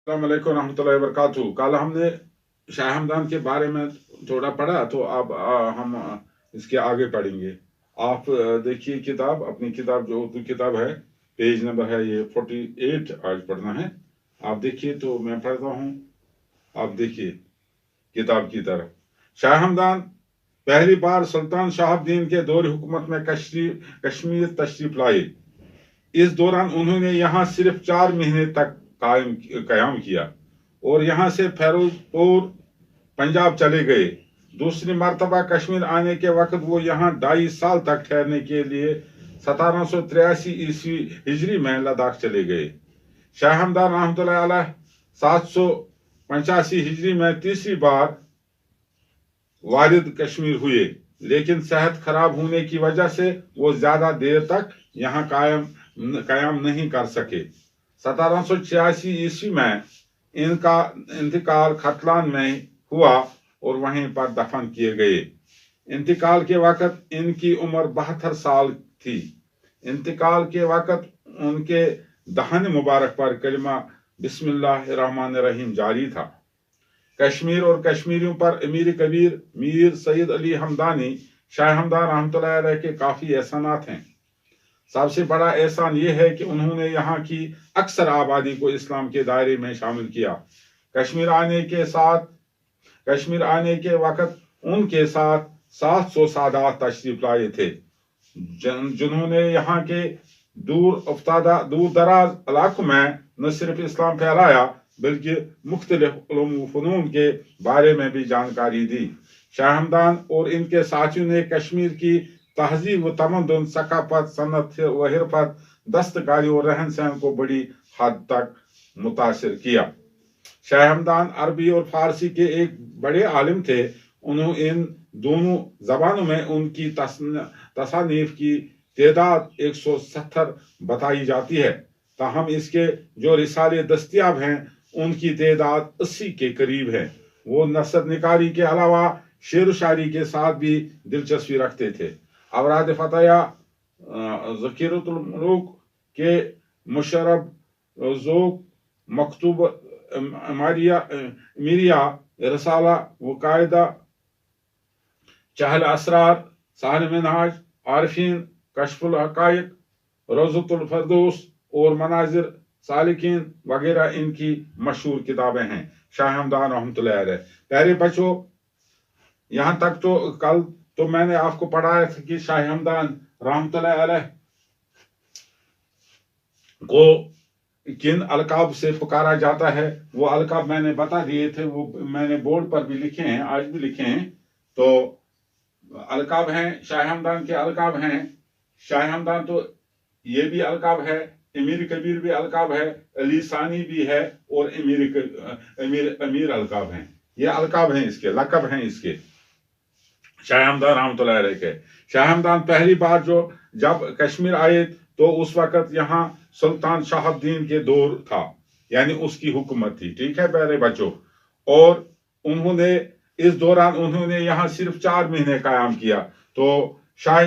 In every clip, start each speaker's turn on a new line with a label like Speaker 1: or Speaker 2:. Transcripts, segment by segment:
Speaker 1: अस्सलाम वालेकुम रहमतुल्लाहि व बरकातहू। कल हमने शाह हमदान के बारे में थोड़ा पढ़ा, तो अब हम इसके आगे पढ़ेंगे। आप देखिए किताब, अपनी किताब जो उर्दू किताब है, पेज नंबर है ये 48 आज पढ़ना है। आप देखिए, तो मैं पढ़ता हूँ, आप देखिए किताब की तरफ। शाह हमदान पहली बार सुल्तान शहाबुद्दीन के दौर हुकूमत में कश्मीर तशरीफ लाए। इस दौरान उन्होंने यहाँ सिर्फ 4 महीने तक कयाम किया और यहाँ से फिरोजपुर पंजाब चले गए। दूसरी मरतबा कश्मीर आने के वक्त वो यहाँ 2.5 साल तक ठहरने के लिए 1783 ईस्वी हिजरी में लद्दाख चले गए। शाह हमदान रहमतुल्लाह अलैह 785 हिजरी में तीसरी बार वारिद कश्मीर हुए, लेकिन सेहत खराब होने की वजह से वो ज्यादा देर तक यहाँ कायम नहीं कर सके। 1786 ईस्वी में इनका इंतकाल खतलान में हुआ और वहीं पर दफन किए गए। इंतकाल के वक्त इनकी उम्र 72 साल थी। इंतकाल के वक्त उनके दहन मुबारक पर कलिमा बिस्मिल्लाहिर्रहमानिर्रहीम जारी था। कश्मीर और कश्मीरियों पर अमीर कबीर मीर सैयद अली हमदानी शाह हमदान रहमतुल्लाह अलैह के काफी एहसानात हैं। सबसे बड़ा एहसान ये है कि उन्होंने यहाँ की अक्सर आबादी को इस्लाम के दायरे में शामिल किया। कश्मीर आने के वक्त उनके साथ 700 सादात तशरीफ लाए थे, जिन्होंने यहाँ के दूर दराज इलाकों में न सिर्फ इस्लाम फैलाया बल्कि मुख्तलिफ उलूम व फ़नून के बारे में भी जानकारी दी। शाह हमदान और इनके साथियों ने कश्मीर की तहजीब व तमद्दुन, सकाफत, सनत व हिरफत, दस्तकारी और रहन सहन को बड़ी हद तक मुतासिर किया। शाह हमदान अरबी और फारसी के एक बड़े आलिम थे। उन्होंने इन दोनों जबानों में उनकी तसानीफ की तादाद 170 बताई जाती है, ताहम इसके जो रिसाले दस्तियाब हैं उनकी तादाद 80 के करीब है। वो नसर निकारी के अलावा शेर व शायरी के साथ भी दिलचस्पी रखते थे। अवराद फतया, ज़कीरतुल मुलूक के मुशर्रब ज़ौक़, मकतूब मीरिया, रसाला वकायदा, चहल असरार, सहल मिनहाज, आरिफीन, कश्फुल हकायक, रोज़तुल फरदौस और मनाजिर सालिकीन वगैरह इनकी मशहूर किताबें हैं। शाह हमदान रहमतुल्लाह अलैह। प्यारे बच्चों, यहाँ तक तो कल तो मैंने आपको पढ़ाया था कि शाह हमदान रहमतुल्लाह अलैह को किन अलकाब से पुकारा जाता है। वो अलकाब मैंने बता दिए थे, वो मैंने बोर्ड पर भी लिखे हैं, आज भी लिखे हैं। तो अलकाब हैं, शाह हमदान के अलकाब हैं। शाह हमदान तो ये भी अलकाब है, अमीर कबीर भी अलकाब है, अली सानी भी है और अमीर अलकाब हैं। ये अलकाब हैं, इसके लकब हैं इसके शाह हमदान रहमतुल्लाह अलैह के। शाह हमदान पहली बार जब कश्मीर आए तो उस वक्त यहाँ सुल्तान शहाबुद्दीन के दौर था, यानी उसकी हुकूमत थी। ठीक है प्यारे बच्चों, और इस दौरान उन्होंने यहाँ सिर्फ 4 महीने कायम किया। तो शाह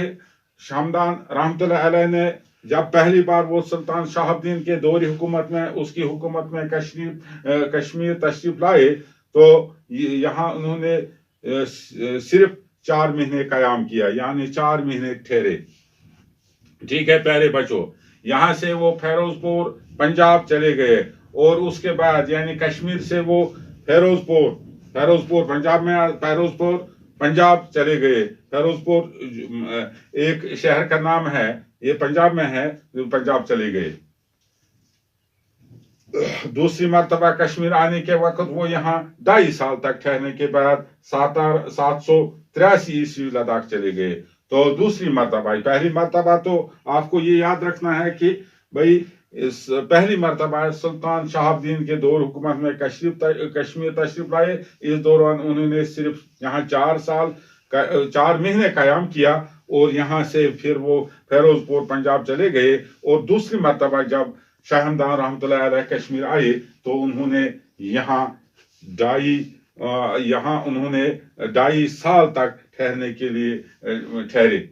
Speaker 1: हमदान रहमतुल्लाह अलैह ने जब पहली बार वो सुल्तान शहाबुद्दीन के दौर हुकूमत में, उसकी हुकूमत में कश्मीर तशरीफ लाए, तो यहाँ उन्होंने सिर्फ 4 महीने कयाम किया, यानी 4 महीने ठहरे। ठीक है प्यारे बच्चों, यहाँ से वो फिरोजपुर पंजाब चले गए और उसके बाद यानी कश्मीर से वो फिरोजपुर पंजाब चले गए। फिरोजपुर एक शहर का नाम है, ये पंजाब में है, पंजाब चले गए। दूसरी मरतबा कश्मीर आने के वक्त वो यहाँ 2.5 साल तक ठहरने के बाद 783 ईस्वी लद्दाख चले गए। तो दूसरी मरतबा, पहली मरतबा तो आपको ये याद रखना है कि भाई इस पहली मरतबा सुल्तान शहाबुद्दीन के दौर हुकूमत में कश्मीर तशरीफ लाए। इस दौरान उन्होंने सिर्फ यहाँ 4 महीने कायम किया और यहाँ से फिर वो फिरोजपुर पंजाब चले गए। और दूसरी मरतबा जब शाह हमदान रहमतुल्लाह अलैह कश्मीर आए तो उन्होंने यहाँ 2.5 साल तक ठहरने के लिए ठहरे,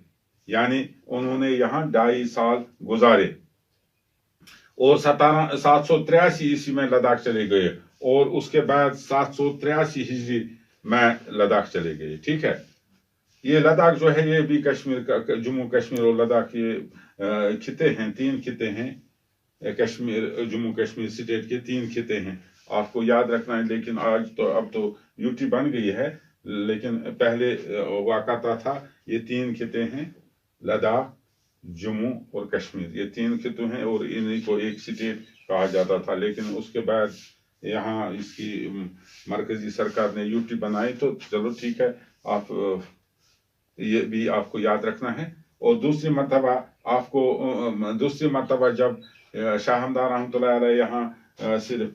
Speaker 1: यानी उन्होंने यहाँ 2.5 साल गुजारे। اور 783 में लद्दाख चले गए और उसके बाद 783 हिजरी में लद्दाख चले गए। ठीक है, ये लद्दाख जो है ये भी कश्मीर का, जम्मू कश्मीर और लद्दाख ये खिते हैं, 3 खिते हैं। कश्मीर जम्मू कश्मीर स्टेट के 3 खिते हैं, आपको याद रखना है। लेकिन आज तो अब तो यूटी बन गई है, लेकिन पहले वाक़ाता था। ये 3 खिते हैं, लद्दाख, जम्मू और कश्मीर, ये 3 खिते हैं और इन्हीं को एक स्टेट कहा जाता था। लेकिन उसके बाद यहाँ इसकी मरकजी सरकार ने यूटी बनाई, तो चलो ठीक है, आप ये भी आपको याद रखना है। और दूसरी मरतबा जब शाह हमदान रहमतुल्लाह अलैह यहाँ सिर्फ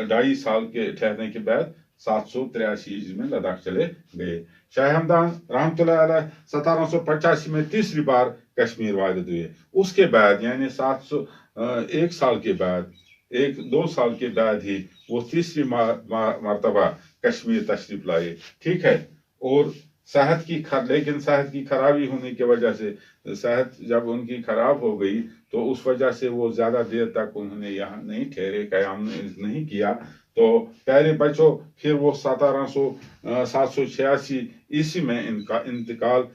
Speaker 1: 2.5 साल के ठहरने के बाद 783 में लद्दाख चले गए। शाह हमदान रहमतुल्लाह अलैह 1785 में तीसरी बार कश्मीर वारिद हुए। उसके बाद यानी 1 साल के बाद, 1-2 साल के बाद ही वो तीसरी मरतबा कश्मीर तशरीफ लाए। ठीक है, और लेकिन सेहत की खराबी होने की वजह से, सेहत जब उनकी खराब हो गई तो उस वजह से वो ज्यादा देर तक उन्होंने यहाँ नहीं ठहरे, कयाम नहीं किया। तो प्यारे बच्चों, फिर वो 786 ईस्वी में इनका इंतकाल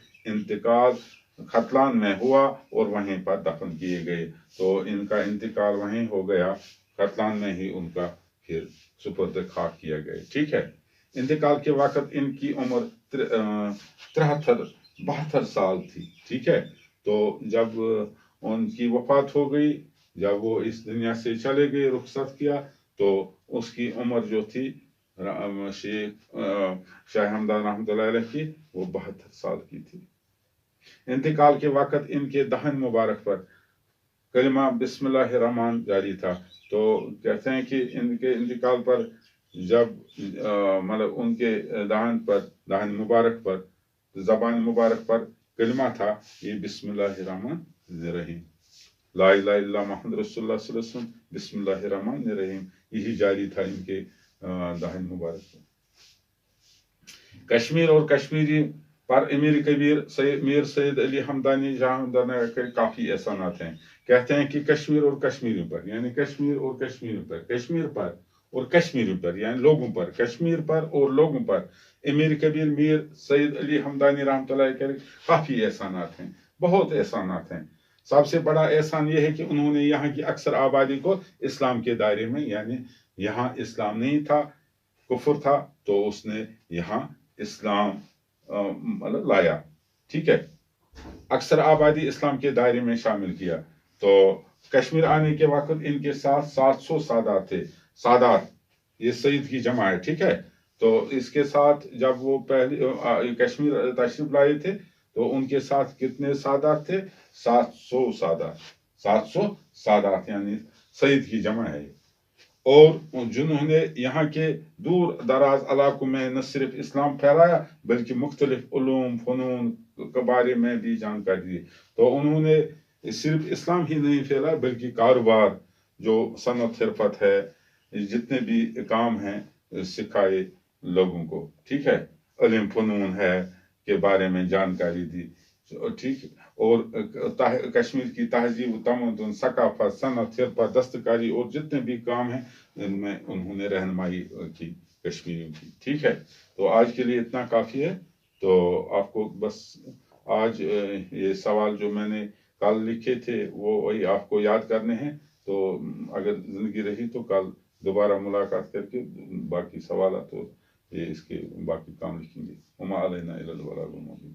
Speaker 1: खतलान में हुआ और वहीं पर दफन किए गए। तो इनका इंतकाल वहीं हो गया, खतलान में ही उनका फिर सुपुर्द खाक किया गया। ठीक है, इंतकाल के वक्त इनकी उम्र 72 साल थी। ठीक है, तो जब उनकी वफात हो गई, जब वो इस दुनिया से चले गए, रुखसत किया, तो उसकी उम्र जो थी शाह हमदान रहमतुल्लाह अलैह की, वो 72 साल की थी। इंतकाल के वक्त इनके दहन मुबारक पर कलिमा बिस्मिल्लाहिर रहमान जारी था। तो कहते हैं कि इनके इंतकाल पर जब मतलब उनके दहन मुबारक पर, ज़बान मुबारक पर कलिमा था ये बिस्मिल्लाहिर रहमानिर रहीम, ला इलाहा इल्लल्लाह मुहम्मद रसूलुल्लाह सल्लल्लाहु अलैहि वसल्लम, बिस्मिल्लाहिर रहमानिर रहीम, यही जारी था इनके दहन मुबारक पर। कश्मीर और कश्मीरी पर अमीर कबीर मीर सैयद अली हमदानी जहाँ के काफ़ी एहसानात हैं। कहते हैं कि कश्मीर और कश्मीरियों पर, यानी कश्मीर और कश्मीरियों पर, कश्मीर पर और कश्मीरियों पर, यानी लोगों पर, कश्मीर पर और लोगों पर अमीर कबीर मीर सैयद अली हमदानी रहमतुल्लाह अलैह काफ़ी एहसानात हैं, बहुत एहसानात हैं। सबसे बड़ा एहसान ये है कि उन्होंने यहाँ की अक्सर आबादी को इस्लाम के दायरे में, यानी यहाँ इस्लाम नहीं था, कुफर था, तो उसने यहाँ इस्लाम मतलब लाया। ठीक है, अक्सर आबादी इस्लाम के दायरे में शामिल किया। तो कश्मीर आने के वक्त इनके साथ 700 सादात थे। सादात ये सईद की जमा है। ठीक है, तो इसके साथ जब वो पहले कश्मीर तशरीफ लाए थे तो उनके साथ कितने सादात थे? 700 सादात। 700 सादात यानी सईद की जमा है। और जिन्होंने यहाँ के दूर दराज इलाकों में न सिर्फ इस्लाम फैलाया बल्कि मुख्तलिफ उलूम फ़नून के बारे में भी जानकारी दी। तो उन्होंने सिर्फ इस्लाम ही नहीं फैला बल्कि कारोबार, जो सनत हिरफत है, जितने भी काम हैं सिखाए लोगों को। ठीक है, इल्म फ़नून है के बारे में जानकारी दी। ठीक, और कश्मीर की तहजीब, तमद्दुन, सकाफत, सनत, हिरफत, दस्तकारी और जितने भी काम हैं इनमें उन्होंने रहनुमाई की कश्मीरियों की। ठीक है, तो आज के लिए इतना काफ़ी है। तो आपको बस आज ये सवाल जो मैंने कल लिखे थे वो वही आपको याद करने हैं। तो अगर ज़िंदगी रही तो कल दोबारा मुलाकात करके बाकी सवाल तो ये इसके बाकी काम लिखेंगे। उमा अलैना इल्लल बलागुल मुबीन।